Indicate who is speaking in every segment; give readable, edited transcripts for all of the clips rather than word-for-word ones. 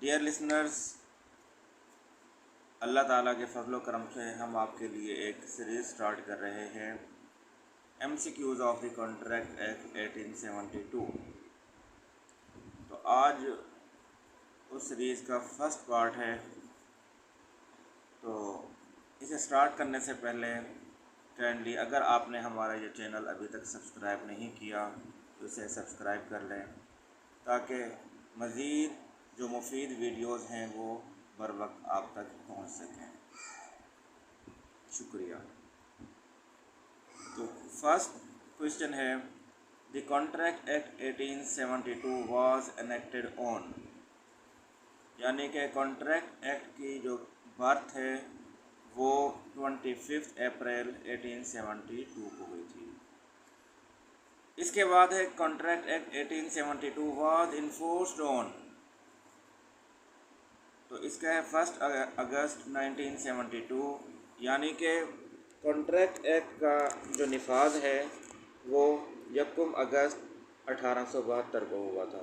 Speaker 1: Dear listeners, अल्लाह ताला के फजल व करम से हम आपके लिए एक सीरीज़ स्टार्ट कर रहे हैं MCQs of the contract act 1872। तो आज उस सीरीज़ का फर्स्ट पार्ट है। तो इसे स्टार्ट करने से पहले काइंडली अगर आपने हमारा ये चैनल अभी तक सब्सक्राइब नहीं किया तो इसे सब्सक्राइब कर लें ताकि मज़ीद जो मुफीद वीडियोज़ हैं वो बर वक्त आप तक पहुंच सकें। शुक्रिया। तो फर्स्ट क्वेश्चन है, the contract act 1872 was enacted on, यानी कि कॉन्ट्रैक्ट एक्ट की जो बर्थ है वो 25 अप्रैल 1872 को हुई थी। इसके बाद है contract act 1872 was enforced on, तो इसका है 1 अगस्त 1972, यानी कि कॉन्ट्रैक्ट एक्ट का जो निफाज है वो 1 अगस्त 1872 को हुआ था।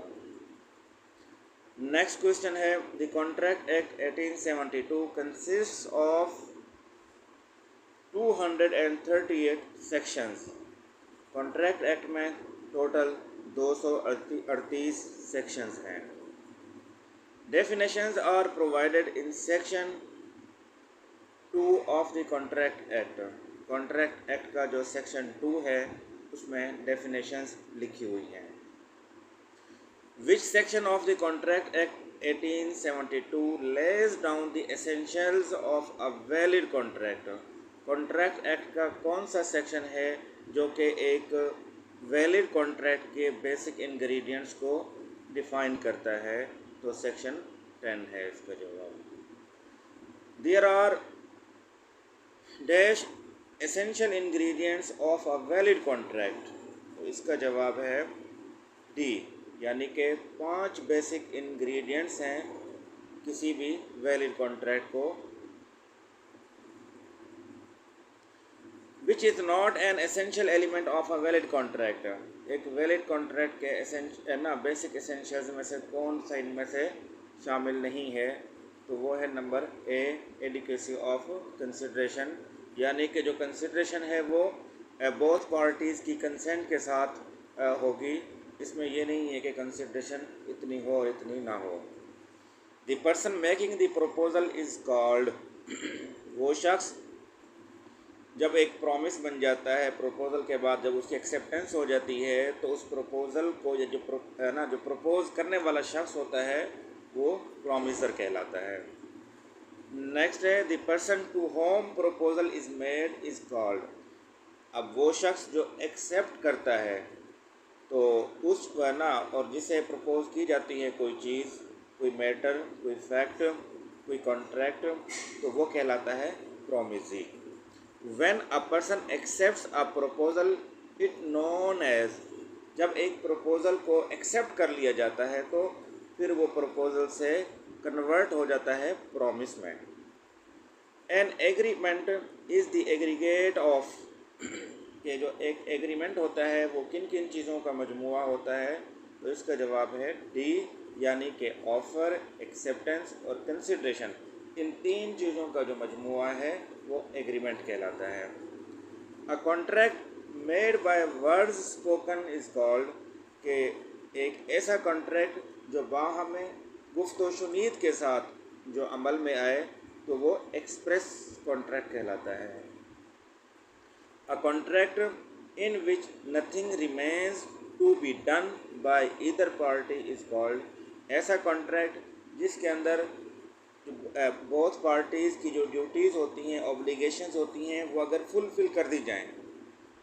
Speaker 1: नेक्स्ट क्वेश्चन है, the contract act 1872 consists of 238 sections. Contract act में टोटल 238 सेक्शंस हैं। Definitions are provided in section 2 of the Contract Act। Contract Act का जो section 2 है उसमें definitions लिखी हुई हैं। Which section of the Contract Act 1872 lays down the essentials of a valid contract? Contract Act का कौन सा section है जो कि एक valid contract के basic ingredients को define करता है? तो सेक्शन 10 है इसका जवाब। There are dash essential ingredients of a valid contract, तो इसका जवाब है डी, यानी कि 5 बेसिक इंग्रेडिएंट्स हैं किसी भी वैलिड कॉन्ट्रैक्ट को। Which is not an essential element of a valid contract, एक वैलिड कॉन्ट्रैक्ट के बेसिक एसेंशियल्स में से कौन सा इनमें से शामिल नहीं है? तो वो है number A, adequacy of consideration, यानी कि जो कंसिडरेशन है वो बोथ पार्टीज़ की कंसेंट के साथ होगी। इसमें ये नहीं है कि कंसिडरेशन इतनी हो और इतनी ना हो। The person making the proposal is called, वो शख्स जब एक प्रॉमिस बन जाता है प्रपोज़ल के बाद, जब उसकी एक्सेप्टेंस हो जाती है तो उस प्रपोज़ल को जो प्रपोज़ करने वाला शख्स होता है वो प्रॉमिसर कहलाता है। नेक्स्ट है, the person to whom proposal is made is called, अब वो शख्स जो एक्सेप्ट करता है तो उस और जिसे प्रपोज़ की जाती है कोई चीज़, कोई मैटर, कोई फैक्ट, कोई कॉन्ट्रैक्ट, तो वो कहलाता है promisee. When a person accepts a proposal, it known as, जब एक प्रपोज़ल को एक्सेप्ट कर लिया जाता है तो फिर वो प्रपोज़ल से कन्वर्ट हो जाता है प्रॉमिस में। An agreement is the aggregate of, कि जो एक एग्रीमेंट होता है वो किन किन चीज़ों का मजमुआ होता है? तो इसका जवाब है डी, यानी कि ऑफ़र, एक्सेप्टेंस और कंसिडरेशन, इन 3 चीज़ों का जो मजमुआ है वो एग्रीमेंट कहलाता है। A contract made by words spoken is called, के एक ऐसा कॉन्ट्रैक्ट जो बाहमे गुफ्त व शुनीद के साथ जो अमल में आए तो वो एक्सप्रेस कॉन्ट्रैक्ट कहलाता है। A contract in which nothing remains to be done by either party is called, ऐसा कॉन्ट्रैक्ट जिसके अंदर बोथ पार्टीज़ की जो ड्यूटीज़ होती हैं, ऑब्लिगेशंस होती हैं, वो अगर फुलफ़िल कर दी जाएं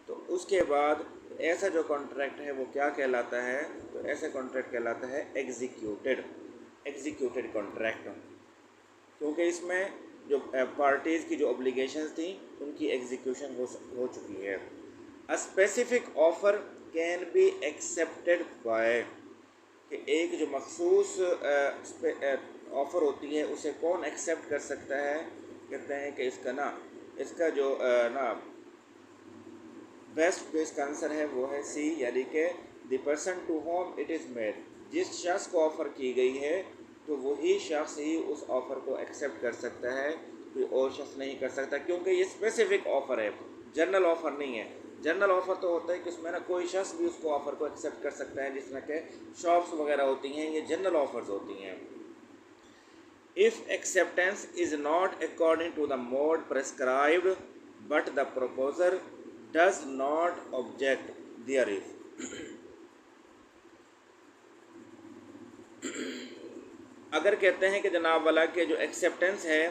Speaker 1: तो उसके बाद ऐसा जो कॉन्ट्रैक्ट है वो क्या कहलाता है? तो ऐसा कॉन्ट्रैक्ट कहलाता है एग्जीक्यूटेड कॉन्ट्रैक्ट, क्योंकि इसमें जो पार्टीज़ की जो ऑब्लिगेशंस थी उनकी एग्जीक्यूशन हो चुकी है। A specific offer can be accepted by, कि एक जो मखसूस ऑफ़र होती है उसे कौन एक्सेप्ट कर सकता है? कहते हैं कि इसका जो बेस्ट जो इसका आंसर है वो है सी, यानी कि the person to whom it is made, जिस शख्स को ऑफ़र की गई है तो वही शख्स ही उस ऑफ़र को एक्सेप्ट कर सकता है, कोई और शख्स नहीं कर सकता, क्योंकि ये स्पेसिफिक ऑफ़र है, जनरल ऑफ़र नहीं है। जनरल ऑफ़र तो होता है कि उसमें ना कोई शख्स भी उसको ऑफ़र को एक्सेप्ट कर सकता है, जिस तरह के शॉप्स वगैरह होती हैं, ये जनरल ऑफ़र्स होती हैं। If acceptance is not according to the mode prescribed, but the proposer does not object thereof. अगर कहते हैं कि जनाब वाला के जो एक्सेप्टेंस है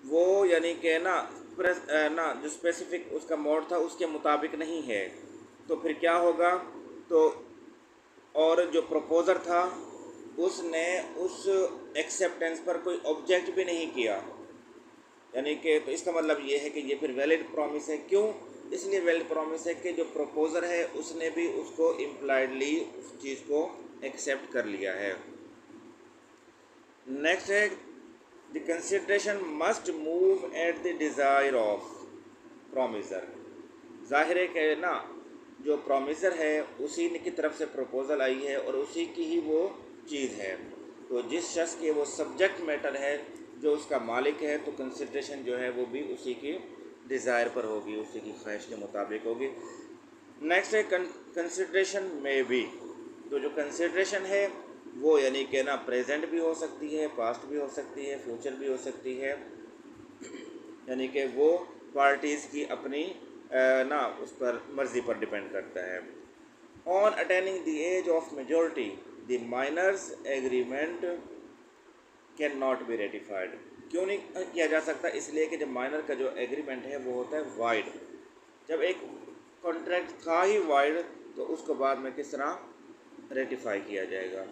Speaker 1: वो यानी कि ना जो स्पेसिफिक उसका मोड था उसके मुताबिक नहीं है, तो फिर क्या होगा? तो और जो प्रपोज़र था उसने उस एक्सेप्टेंस पर कोई ऑब्जेक्ट भी नहीं किया, यानी कि तो इसका मतलब ये है कि ये फिर वैलिड प्रॉमिस है। क्यों? इसलिए वैलिड प्रॉमिस है कि जो प्रपोज़र है उसने भी उसको इम्प्लाइडली उस चीज़ को एक्सेप्ट कर लिया है। नेक्स्ट है the consideration must move at the desire of promiser. ज़ाहिर है कि ना जो प्रॉमिसर है उसी की तरफ से प्रपोज़ल आई है और उसी की ही वो चीज़ है, तो जिस शख्स के वो सब्जेक्ट मैटर है, जो उसका मालिक है, तो कंसिडरेशन जो है वो भी उसी की डिज़ायर पर होगी, उसी की ख्वाहिश के मुताबिक होगी। नेक्स्ट है कंसिडरेशन में भी, तो जो कंसिडरेशन है वो यानी कि ना प्रेजेंट भी हो सकती है, पास्ट भी हो सकती है, फ्यूचर भी हो सकती है, यानी कि वो पार्टीज़ की अपनी ना उस पर मर्ज़ी पर डिपेंड करता है। On attaining the age of majority the minor's agreement can not be ratified. क्यों नहीं किया जा सकता? इसलिए कि जब माइनर का जो एग्रीमेंट है वो होता है वाइड। जब एक कॉन्ट्रैक्ट था ही वाइड तो उसको बाद में किस तरह रेटिफाई किया जाएगा?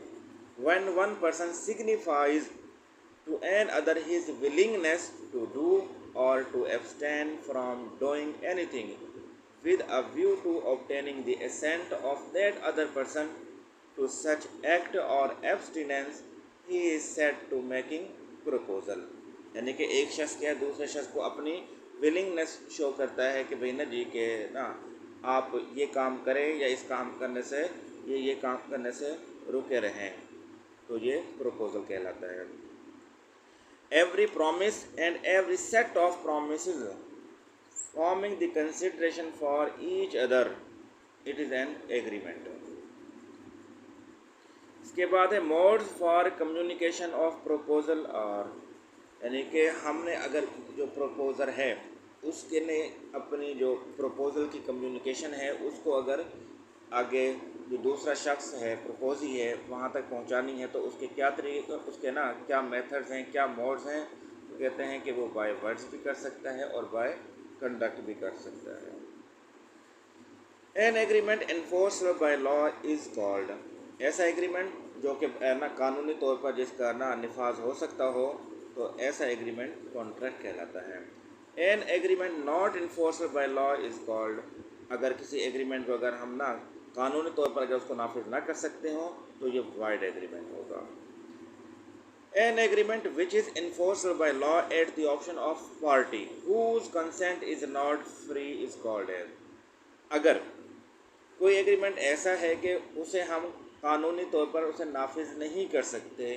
Speaker 1: When one person signifies to an other his willingness to do or to abstain from doing anything with a view to obtaining the assent of that other person to such act or abstinence, he is said to making proposal। यानी कि एक शख्स क्या है दूसरे शख्स को अपनी विलिंगनेस शो करता है कि भाई ना जी के ना आप ये काम करें या इस काम करने से ये काम करने से रुके रहें, तो ये प्रपोजल कहलाता है। Every promise and every set of promises forming the consideration for each other, it is an agreement। इसके बाद है modes for communication of proposal और यानी कि हमने अगर जो प्रपोज़र है उसके ने अपनी जो प्रपोज़ल की कम्युनिकेशन है उसको अगर आगे जो दूसरा शख्स है प्रपोजी है वहाँ तक पहुँचानी है, तो उसके क्या तरीके उसके ना क्या मेथड्स हैं, क्या मोड्स हैं? तो कहते हैं कि वो बाय वर्ड्स भी कर सकता है और बाय कंडक्ट भी कर सकता है। An agreement enforced by law is called. ऐसा एग्रीमेंट जो कि ना कानूनी तौर पर जिसका ना निफाज हो सकता हो, तो ऐसा एग्रीमेंट कॉन्ट्रैक्ट कहलाता है। An agreement not enforced by law is called. अगर किसी एग्रीमेंट को अगर हम ना कानूनी तौर पर अगर उसको नाफिज ना कर सकते हो तो ये वाइड एग्रीमेंट होगा। An agreement which is enforced by law at the option of party whose consent is not free is called as. अगर कोई एग्रीमेंट ऐसा है कि उसे हम कानूनी तौर पर उसे नाफिज नहीं कर सकते,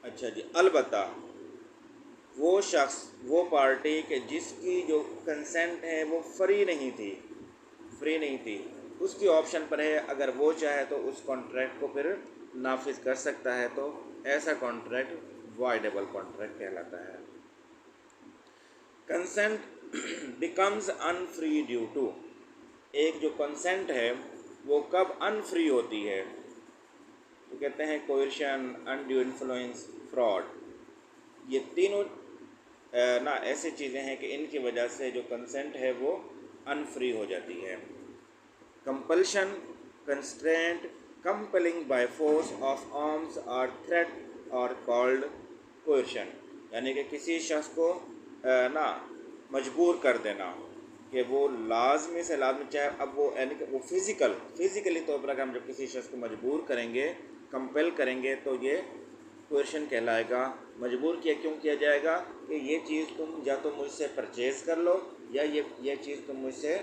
Speaker 1: अच्छा जी, अलबत्ता वो शख्स वो पार्टी के जिसकी जो कंसेंट है वो फ्री नहीं थी, उसकी ऑप्शन पर है, अगर वो चाहे तो उस कॉन्ट्रैक्ट को फिर नाफिज कर सकता है, तो ऐसा कॉन्ट्रैक्ट वाइडेबल कॉन्ट्रैक्ट कहलाता है। Consent becomes unfree due to. एक जो कंसेंट है वो कब अनफ्री होती है? तो कहते हैं कोएर्शन, अनड्यू इन्फ्लुएंस, फ्रॉड। ये तीनों ना ऐसी चीज़ें हैं कि इनकी वजह से जो कंसेंट है वो अनफ्री हो जाती है। Compulsion, constraint, compelling by force of arms और थ्रेट और कॉल्ड कोएर्शन। यानी कि किसी शख्स को ना मजबूर कर देना कि वो लाजमी से लाजमी चाहे, अब वो यानी कि वो फिज़िकली तौर पर अगर हम जब किसी शख्स को मजबूर करेंगे, कंपेल करेंगे, तो ये कोएर्शन कहलाएगा। मजबूर क्यों किया जाएगा कि ये चीज़ तुम या तो मुझसे परचेज़ कर लो या ये चीज़ तुम मुझसे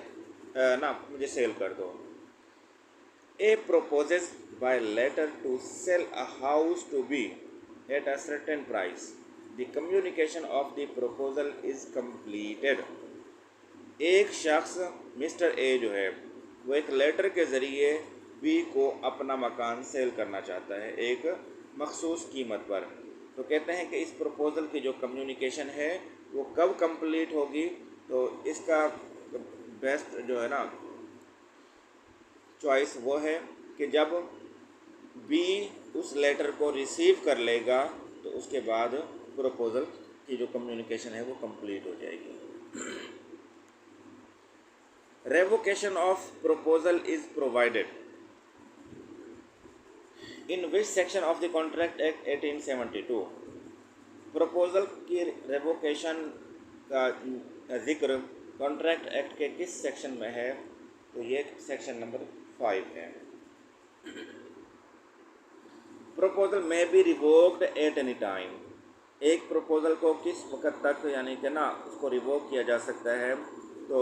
Speaker 1: ना मुझे सेल कर दो। A proposes by letter to sell a house to B at a certain price. The communication of the proposal is completed. एक शख्स मिस्टर ए जो है वो एक लेटर के ज़रिए बी को अपना मकान सेल करना चाहता है एक मखसूस कीमत पर। तो कहते हैं कि इस प्रपोज़ल की जो कम्युनिकेशन है वो कब कंप्लीट होगी। तो इसका बेस्ट जो है ना चॉइस वो है कि जब बी उस लेटर को रिसीव कर लेगा तो उसके बाद प्रपोज़ल की जो कम्युनिकेशन है वो कंप्लीट हो जाएगी। Revocation of proposal is provided. In which section of the Contract Act 1872? Proposal की रेवोकेशन का जिक्र कॉन्ट्रैक्ट एक्ट के किस सेक्शन में है? तो ये सेक्शन नंबर 5 है। प्रपोज़ल में be revoked at any time. एक प्रपोज़ल को किस वक्त तक यानी कि ना उसको रिवोक किया जा सकता है? तो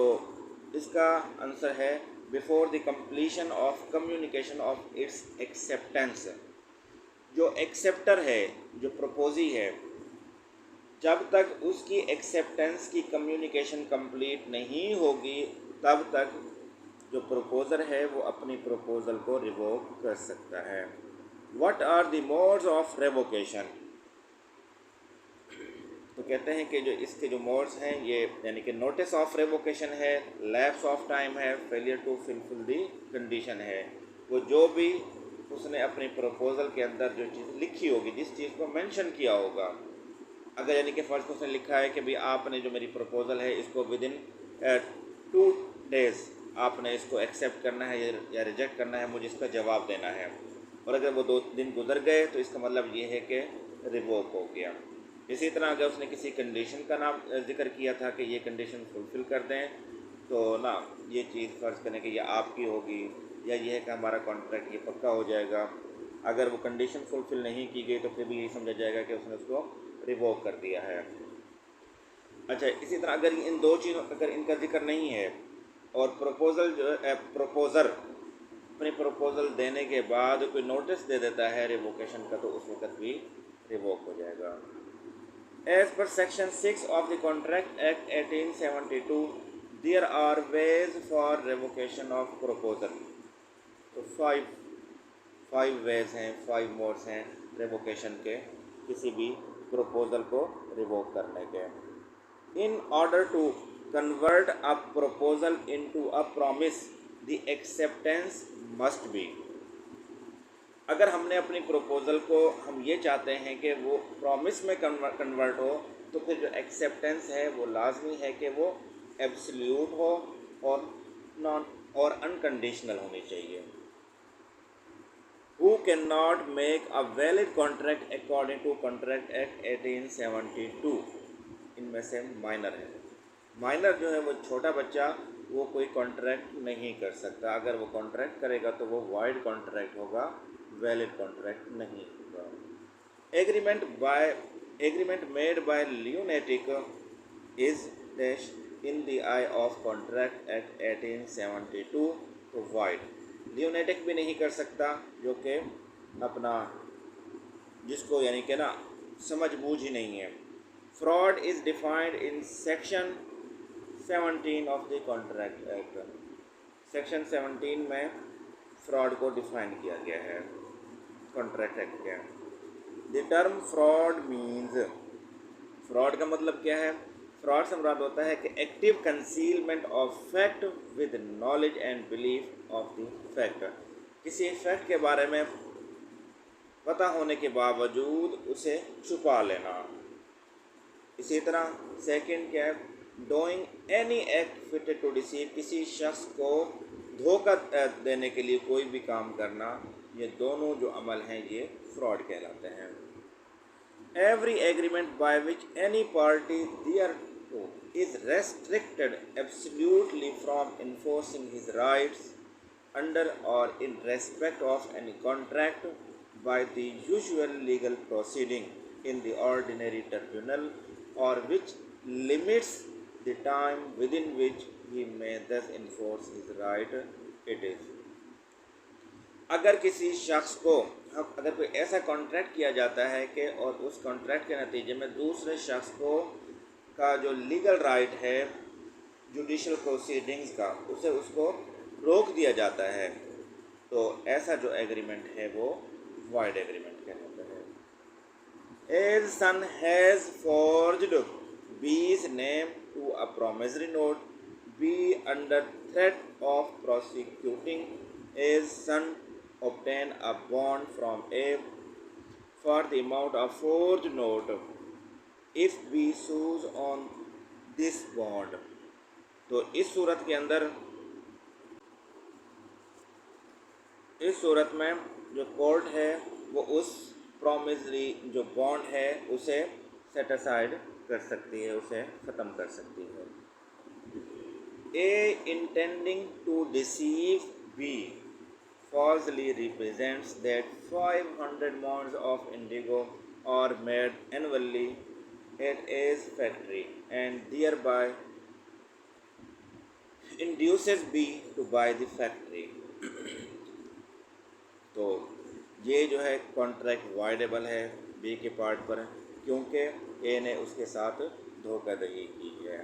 Speaker 1: इसका आंसर है before the completion of communication of its acceptance. जो एक्सेप्टर है, जो प्रपोजी है, जब तक उसकी एक्सेप्टेंस की कम्युनिकेशन कंप्लीट नहीं होगी तब तक जो प्रपोज़र है वो अपनी प्रपोज़ल को रिवोक कर सकता है। What are the modes of revocation? तो कहते हैं कि जो इसके जो मोड्स हैं ये यानी कि नोटिस ऑफ रेवोकेशन है, लैप्स ऑफ टाइम है, failure to fulfil the condition है। वो जो भी उसने अपनी प्रपोज़ल के अंदर जो चीज़ लिखी होगी, जिस चीज़ को मेंशन किया होगा, अगर यानी कि फर्स्ट उसने लिखा है कि भाई आपने जो मेरी प्रपोज़ल है इसको विद इन 2 days आपने इसको एक्सेप्ट करना है या रिजेक्ट करना है, मुझे इसका जवाब देना है। और अगर वो 2 दिन गुजर गए तो इसका मतलब ये है कि रिवोक हो गया। इसी तरह अगर उसने किसी कंडीशन का नाम जिक्र किया था कि ये कंडीशन फुलफ़िल कर दें तो ना ये चीज़ फ़र्ज़ करें कि ये आपकी होगी या ये है कि हमारा कॉन्ट्रैक्ट ये पक्का हो जाएगा। अगर वो कंडीशन फुलफ़िल नहीं की गई तो फिर भी यही समझा जाएगा कि उसने उसको रिवोक कर दिया है। अच्छा, इसी तरह अगर इन दो चीज़ों अगर इनका जिक्र नहीं है और प्रपोज़ल जो प्रपोज़र अपनी प्रपोज़ल देने के बाद कोई नोटिस दे देता है रिवोकेशन का तो उस वक्त भी रिवोक हो जाएगा। As per section 6 of the Contract Act 1872, there are ways for revocation of proposal. तो फाइव वेज हैं, 5 मोड्स हैं रेवोकेशन के, किसी भी प्रपोज़ल को रिवोक करने के। In order to convert a proposal into a promise the acceptance must be. अगर हमने अपनी प्रपोज़ल को हम ये चाहते हैं कि वो प्रॉमिस में कन्वर्ट हो तो फिर जो एक्सेप्टेंस है वो लाजमी है कि वो एब्सोल्यूट हो और नॉन और अनकंडीशनल होनी चाहिए। Who can not make a valid contract according to contract act 1872? इनमें से माइनर है। माइनर जो है वो छोटा बच्चा, वो कोई कॉन्ट्रैक्ट नहीं कर सकता। अगर वो कॉन्ट्रैक्ट करेगा तो वो वाइड कॉन्ट्रैक्ट होगा, वैलिड कॉन्ट्रैक्ट नहीं होगा। Agreement made by lunatic is dash in the I of contract act 1872 तो वाइड। ल्यूनेटिक भी नहीं कर सकता जो कि अपना जिसको यानी कि ना समझ बूझ ही नहीं है। Fraud is defined in section 17 of the contract act. Section 17 में फ्रॉड को डिफाइन किया गया है कॉन्ट्रैक्ट एक्ट के। The term fraud means, fraud का मतलब क्या है? फ्रॉड से मुराद होता है कि active concealment of fact with knowledge and belief of the fact. किसी फैक्ट के बारे में पता होने के बावजूद उसे छुपा लेना। इसी तरह सेकंड क्या है? Doing any act fitted to deceive, किसी शख्स को धोखा देने के लिए कोई भी काम करना, ये दोनों जो अमल हैं ये फ्रॉड कहलाते हैं। Every agreement by which any party thereto is restricted absolutely from enforcing his rights under or in respect of any contract by the usual legal proceeding in the ordinary tribunal or which limits the time within which he may thus enforce his right, it is। अगर किसी शख्स को अगर कोई ऐसा contract किया जाता है कि और उस कॉन्ट्रैक्ट के नतीजे में दूसरे शख्स को का जो लीगल राइट है जुडिशल प्रोसीडिंग्स का उसे उसको रोक दिया जाता है, तो ऐसा जो एग्रीमेंट है वो वाइड एग्रीमेंट कहलाता है। A's son has forged B's name to a promissory note, B under threat of prosecuting A's son obtain a bond from A for the amount of forged note if B sues on this bond। तो इस सूरत के अंदर, इस सूरत में जो court है वो उस प्रॉमिसरी जो बॉन्ड है उसे सेट असाइड कर सकती है, उसे ख़त्म कर सकती है। A intending to deceive B falsely represents that 500 mounds of indigo are made annually at A's factory and thereby induces B to buy the factory। तो ये जो है कॉन्ट्रैक्ट वाइडेबल है बी के पार्ट पर, क्योंकि ए ने उसके साथ धोखाधड़ी की है।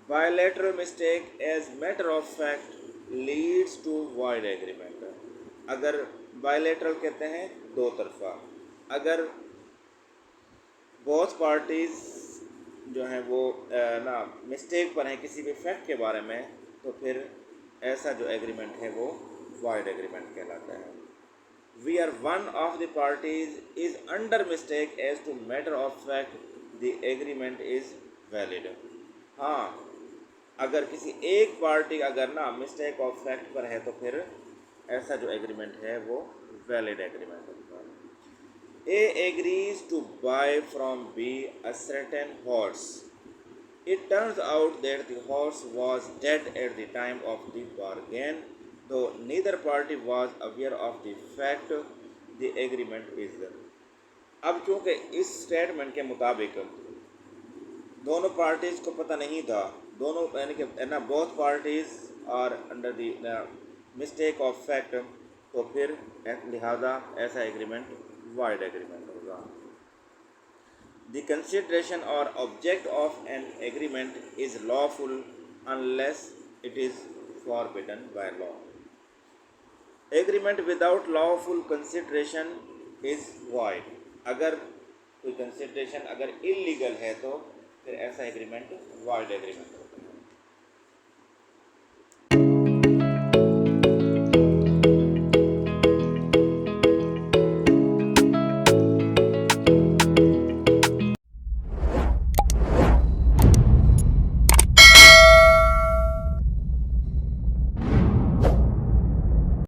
Speaker 1: Bilateral mistake as matter of fact leads to void agreement. अगर बायलैटरल कहते हैं दो तरफा, अगर बोथ पार्टीज़ जो हैं वो ना मिस्टेक पर हैं किसी भी फैक्ट के बारे में, तो फिर ऐसा जो एग्रीमेंट है वो वाइड एग्रीमेंट कहलाता है। Where one of the parties is under mistake as to matter of fact, the agreement is valid. हाँ, अगर किसी एक पार्टी अगर ना मिस्टेक ऑफ फैक्ट पर है तो फिर ऐसा जो एग्रीमेंट है वो वैलिड एग्रीमेंट होता है। A agrees to buy from B a certain horse. It turns out that the horse was dead at the time of the bargain, though neither party was aware of the fact, the agreement is। अब चूँकि इस statement के मुताबिक दोनों parties को पता नहीं था, दोनों यानी कि ना both parties are under the mistake of fact, तो फिर लिहाजा ऐसा एग्रीमेंट वाइड एग्रीमेंट होगा। The consideration or object of an agreement is lawful unless it is forbidden by law। Agreement without lawful consideration is void। अगर कोई consideration अगर illegal है तो फिर ऐसा agreement void agreement